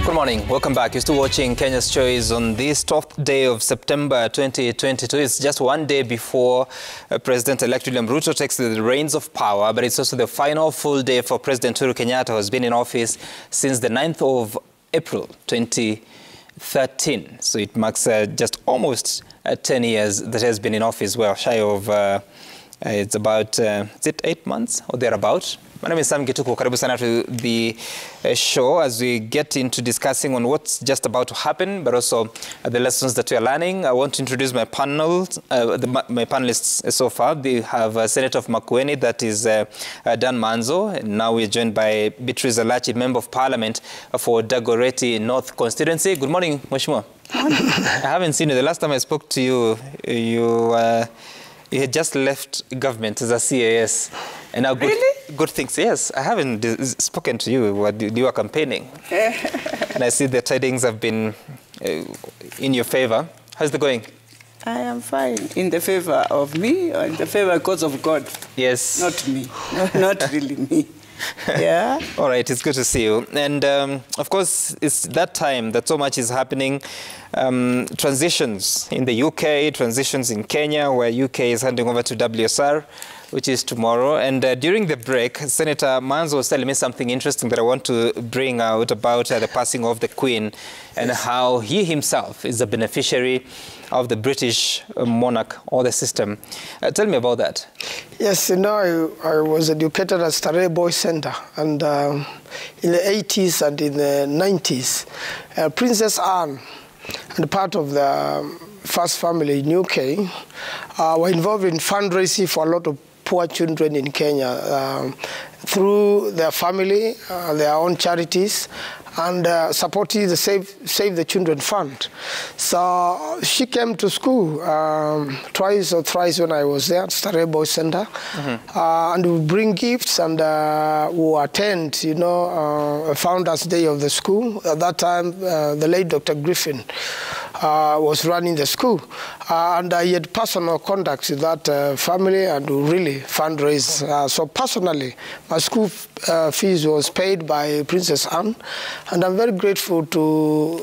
Good morning. Welcome back. You're still watching Kenya's Choice on this 12th day of September 2022. It's just one day before President-elect William Ruto takes the reins of power, but it's also the final full day for President Uhuru Kenyatta, who has been in office since the 9th of April 2013. So it marks just almost 10 years that he has been in office. Well, shy of, it's about, is it 8 months or thereabout? My name is Sam Gituku. Karibu sana to the show as we get into discussing on what's just about to happen, but also the lessons that we are learning. I want to introduce my panel, my panelists so far. We have Senator of Makueni, that is Dan Manzo. And now we're joined by Beatrice Alachi, Member of Parliament for Dagoretti North Constituency. Good morning, Mheshimiwa. I haven't seen you. The last time I spoke to you, you had just left government as a CAS. And now good things. Yes, I haven't spoken to you while you were campaigning. And I see the tidings have been in your favor. How's it going? I am fine. In the favor of me or in the favor because of God? Yes. Not me. Not really me. Yeah. All right, it's good to see you. And of course, it's that time that so much is happening. Transitions in the UK, transitions in Kenya, where UK is handing over to WSR, which is tomorrow. And during the break, Senator Manzo was telling me something interesting that I want to bring out about the passing of the Queen and how he himself is a beneficiary of the British monarch or the system. Tell me about that. Yes, you know, I was educated at Starehe Boys Center, and in the 80s and in the 90s, Princess Anne and part of the first family in UK were involved in fundraising for a lot of poor children in Kenya through their family, their own charities, and supporting the Save the Children Fund. So she came to school twice or thrice when I was there at Starehe Boys Center, and we bring gifts and we attend, you know, Founders Day of the school. At that time, the late Dr. Griffin was running the school, and I had personal contacts with that family and really fundraise. So personally, my school fees was paid by Princess Anne, and I'm very grateful to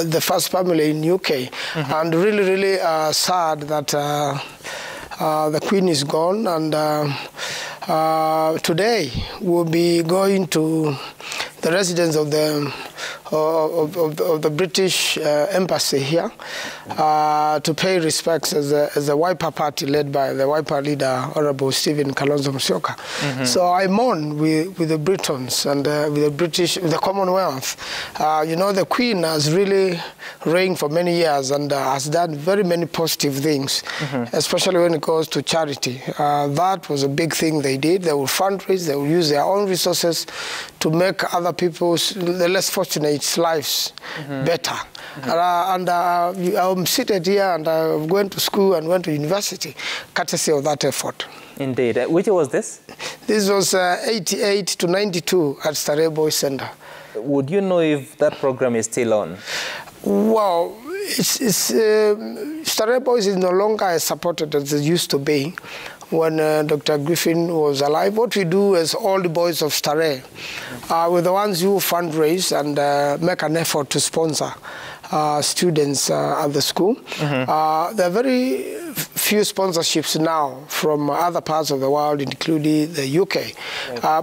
the first family in UK, and really sad that the Queen is gone. And today we'll be going to the residence of the British embassy here to pay respects as the Wiper Party led by the Wiper leader, Honorable Stephen Kalonzo Musyoka. So I mourn with the Britons and with the Commonwealth. You know, the Queen has really reigned for many years and has done very many positive things, especially when it goes to charity. That was a big thing they did. They will fundraise, they will use their own resources to make other people's, the less fortunate, lives better. And I'm seated here and I went to school and went to university, courtesy of that effort. Indeed. Which year was this? This was 88 to 92 at Starehe Boys Center. Would you know if that program is still on? Well, Starehe Boys is no longer as supported as it used to be when Dr. Griffin was alive. What we do is all the boys of Starehe, we're the ones who fundraise and make an effort to sponsor students at the school. There are very few sponsorships now from other parts of the world, including the UK.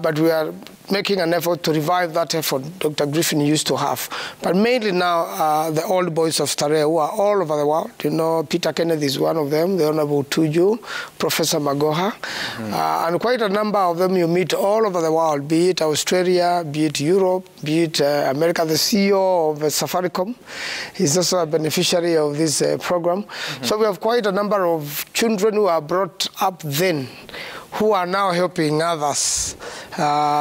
But we are making an effort to revive that effort Dr. Griffin used to have. But mainly now, the old boys of Starehe who are all over the world. You know, Peter Kennedy is one of them, the Honorable Tuju, Professor Magoha, and quite a number of them you meet all over the world, be it Australia, be it Europe, be it America. The CEO of Safaricom is also a beneficiary of this program. So we have quite a number of children who are brought up then who are now helping others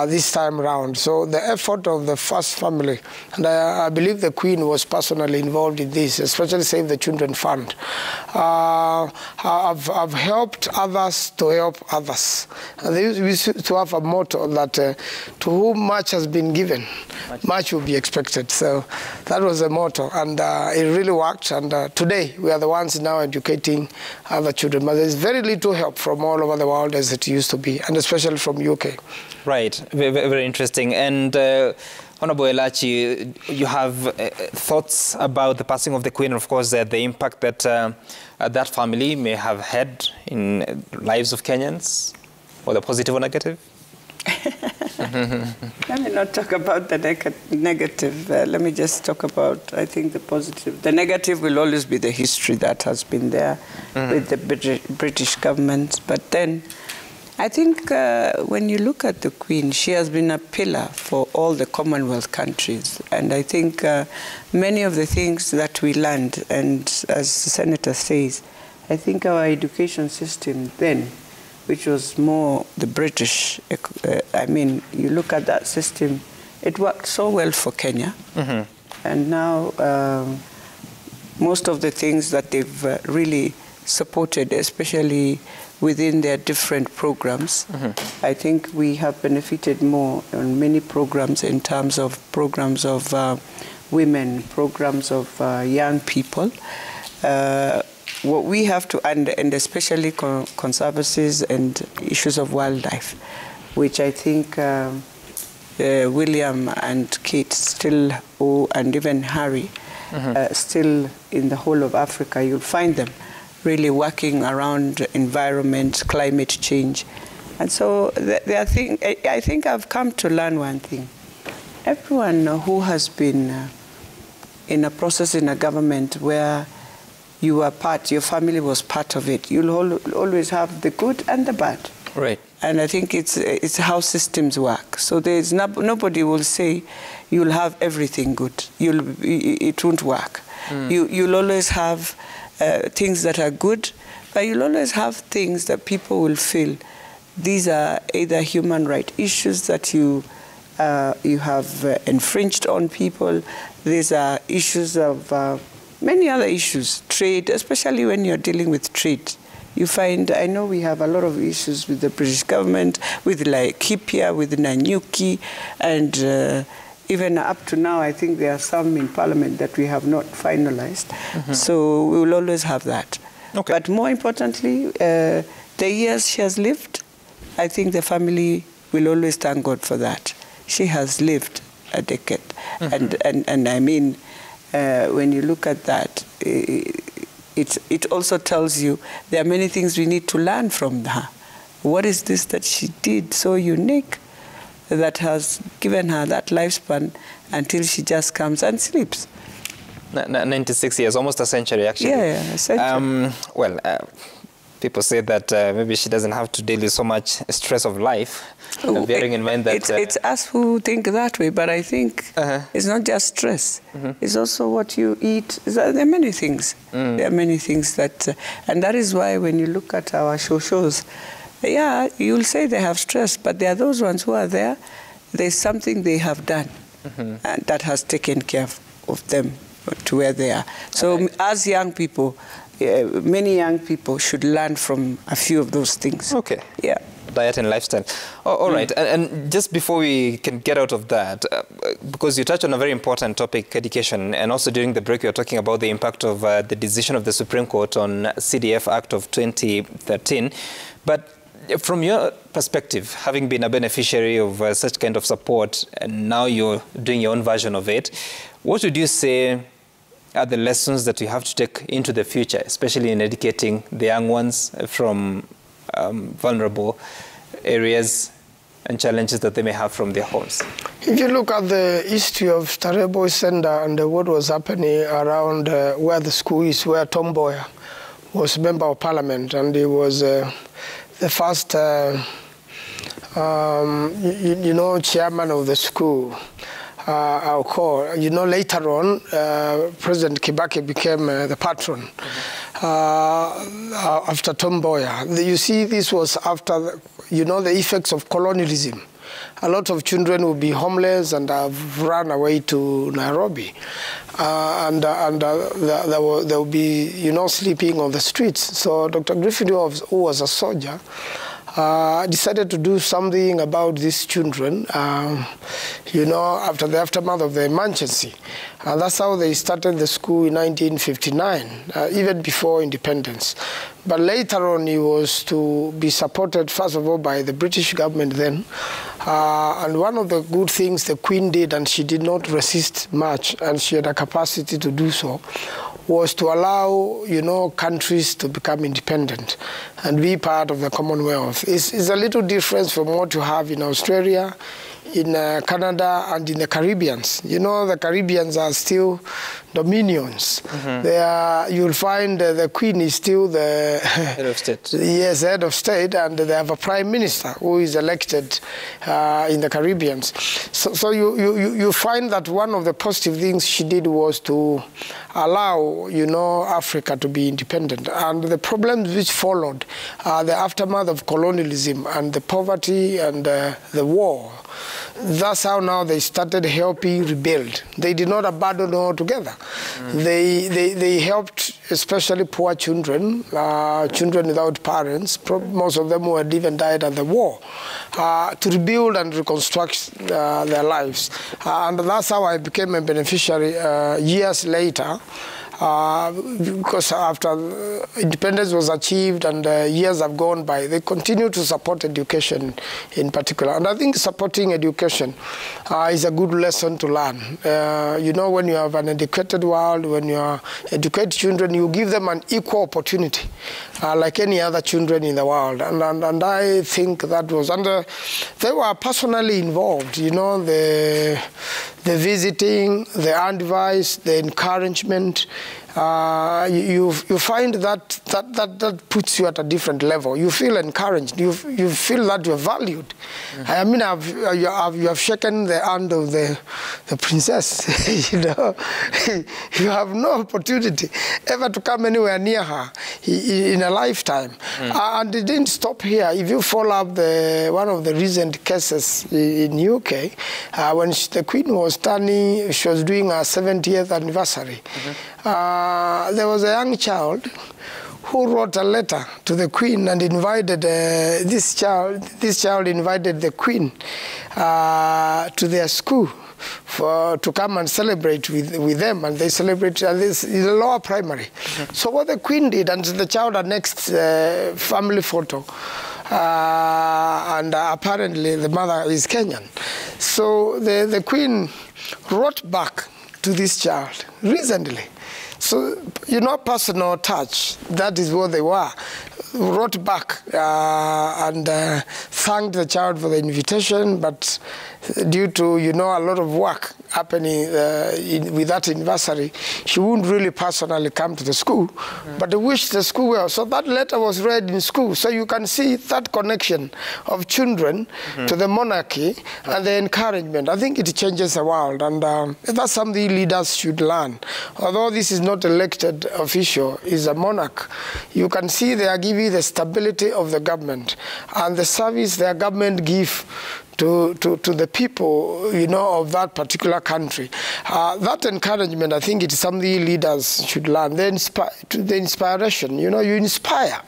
this time around. So the effort of the first family, and I believe the Queen was personally involved in this, especially Save the Children Fund, have helped others to help others. And we used to have a motto that to whom much has been given, much will be expected. So that was the motto, and it really worked. And today we are the ones now educating other children. But there's very little help from all over the world as it used to be, and especially from UK. Right, very, very interesting. And Honorable Elachi, you have thoughts about the passing of the Queen, and of course the impact that that family may have had in lives of Kenyans, whether positive or negative? Let me not talk about the negative. Let me just talk about, I think, the positive. The negative will always be the history that has been there with the British government. But then, I think when you look at the Queen, she has been a pillar for all the Commonwealth countries. And I think many of the things that we learned, and as the Senator says, I think our education system then, which was more the British, I mean, you look at that system, it worked so well for Kenya. And now most of the things that they've really supported, especially within their different programs, I think we have benefited more on many programs in terms of programs of women, programs of young people. What we have to, and especially conservancies and issues of wildlife, which I think William and Kate still owe, and even Harry, still in the whole of Africa, you'll find them really working around environment, climate change. And so I think I've come to learn one thing. Everyone who has been in a process in a government where you were part, your family was part of it, you'll always have the good and the bad. Right. And I think it's how systems work. So there's nobody will say you'll have everything good. It won't work. You'll always have things that are good, but you'll always have things that people will feel these are either human rights issues that you have infringed on people. These are issues of many other issues, trade, especially when you're dealing with trade. You find, I know we have a lot of issues with the British government, with Laikipia, with Nanyuki, and even up to now, I think there are some in Parliament that we have not finalized. So we will always have that. Okay. But more importantly, the years she has lived, I think the family will always thank God for that. She has lived a decade. And I mean, when you look at that, it also tells you there are many things we need to learn from her. What is this that she did so unique that has given her that lifespan until she just comes and sleeps? 96 years, almost a century, actually. Yeah, a century. People say that maybe she doesn't have to deal with so much stress of life, bearing in mind that... It's us who think that way, but I think it's not just stress. It's also what you eat. There are many things. There are many things that... and that is why when you look at our shows, yeah, you'll say they have stress, but there are those ones who are there. There's something they have done and that has taken care of them to where they are. So as young people, many young people should learn from a few of those things. Okay. Yeah. Diet and lifestyle. All right. And just before we can get out of that, because you touched on a very important topic, education, and also during the break you were talking about the impact of the decision of the Supreme Court on CDF Act of 2013. But from your perspective, having been a beneficiary of such kind of support, and now you're doing your own version of it, what would you say are the lessons that you have to take into the future, especially in educating the young ones from vulnerable areas and challenges that they may have from their homes? If you look at the history of Starehe Boys Center and what was happening around where the school is, where Tom Mboya was Member of Parliament, and he was the first, chairman of the school, I'll call. Later on, President Kibaki became the patron after Tom Mboya. You see, this was after, the effects of colonialism. A lot of children will be homeless and have run away to Nairobi. There will be, sleeping on the streets. So Dr. Griffin, who was a soldier, decided to do something about these children, after the aftermath of the emergency. And that's how they started the school in 1959, even before independence. But later on, he was to be supported, first of all, by the British government then. And one of the good things the Queen did, and she did not resist much, and she had a capacity to do so, was to allow, countries to become independent and be part of the Commonwealth. It's a little different from what you have in Australia, in Canada, and in the Caribbean. The Caribbeans are still dominions. You'll find the Queen is still the head of state. Yes, head of state, and they have a prime minister who is elected in the Caribbean. So you find that one of the positive things she did was to allow, Africa to be independent. And the problems which followed, the aftermath of colonialism and the poverty and the war. That's how now they started helping rebuild. They did not abandon altogether. They helped, especially poor children, children without parents. Most of them had even died at the war, to rebuild and reconstruct their lives. And that's how I became a beneficiary years later. Because after independence was achieved and years have gone by, they continue to support education in particular. And I think supporting education is a good lesson to learn. When you have an educated world, when you educate children, you give them an equal opportunity, like any other children in the world. And I think that was, and they were personally involved, the visiting, the advice, the encouragement. You find that puts you at a different level. You feel encouraged. You feel that you're valued. I mean, you have shaken the hand of the princess. You have no opportunity ever to come anywhere near her in a lifetime. And it didn't stop here. If you follow up one of the recent cases in UK, when the Queen was turning, she was doing her 70th anniversary. There was a young child who wrote a letter to the Queen and invited this child invited the Queen to their school to come and celebrate with them, and they celebrated this in the lower primary. So what the Queen did, and the child annexed family photo, and apparently the mother is Kenyan. So the Queen wrote back to this child recently. So, personal touch, that is what they were. Wrote back and thanked the child for the invitation, but due to, a lot of work happening with that anniversary, she wouldn't really personally come to the school, but wished the school well. So that letter was read in school. So you can see that connection of children to the monarchy and the encouragement. I think it changes the world, and that's something leaders should learn. Although this is not elected official, is a monarch, you can see they are giving the stability of the government and the service their government give to the people, of that particular country. That encouragement, I think, it's something leaders should learn. The inspiration, you inspire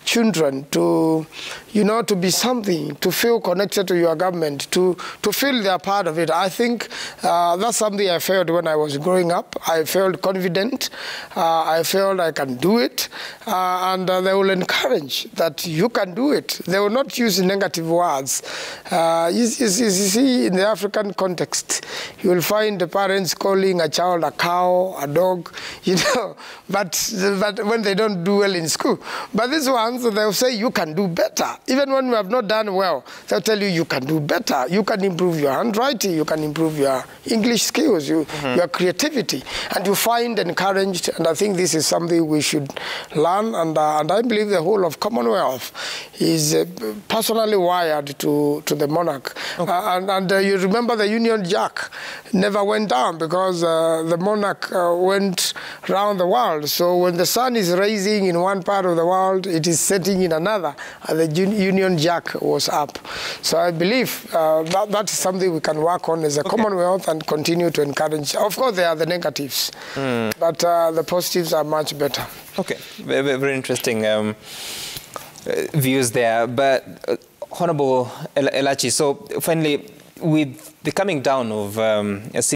children to, to be something, to feel connected to your government, to feel they are part of it. I think that's something I felt when I was growing up. I felt confident. I felt I can do it. And they will encourage that you can do it. They will not use negative words. You see, in the African context, you will find the parents calling a child a cow, a dog, but when they don't do well in school. But these ones, they'll say, you can do better. Even when you have not done well, they'll tell you, you can do better. You can improve your handwriting. You can improve your English skills, your creativity. And you find encouraged, and I think this is something we should learn. And I believe the whole of Commonwealth is personally wired to the monarch. Okay. And you remember the Union Jack never went down because the monarch went around the world. So when the sun is rising in one part of the world, it is setting in another, and the Union Jack was up. So I believe that is something we can work on as a Commonwealth and continue to encourage. Of course, there are the negatives, but the positives are much better. Okay, very, very interesting views there. But Honorable Elachi, so finally, with the coming down of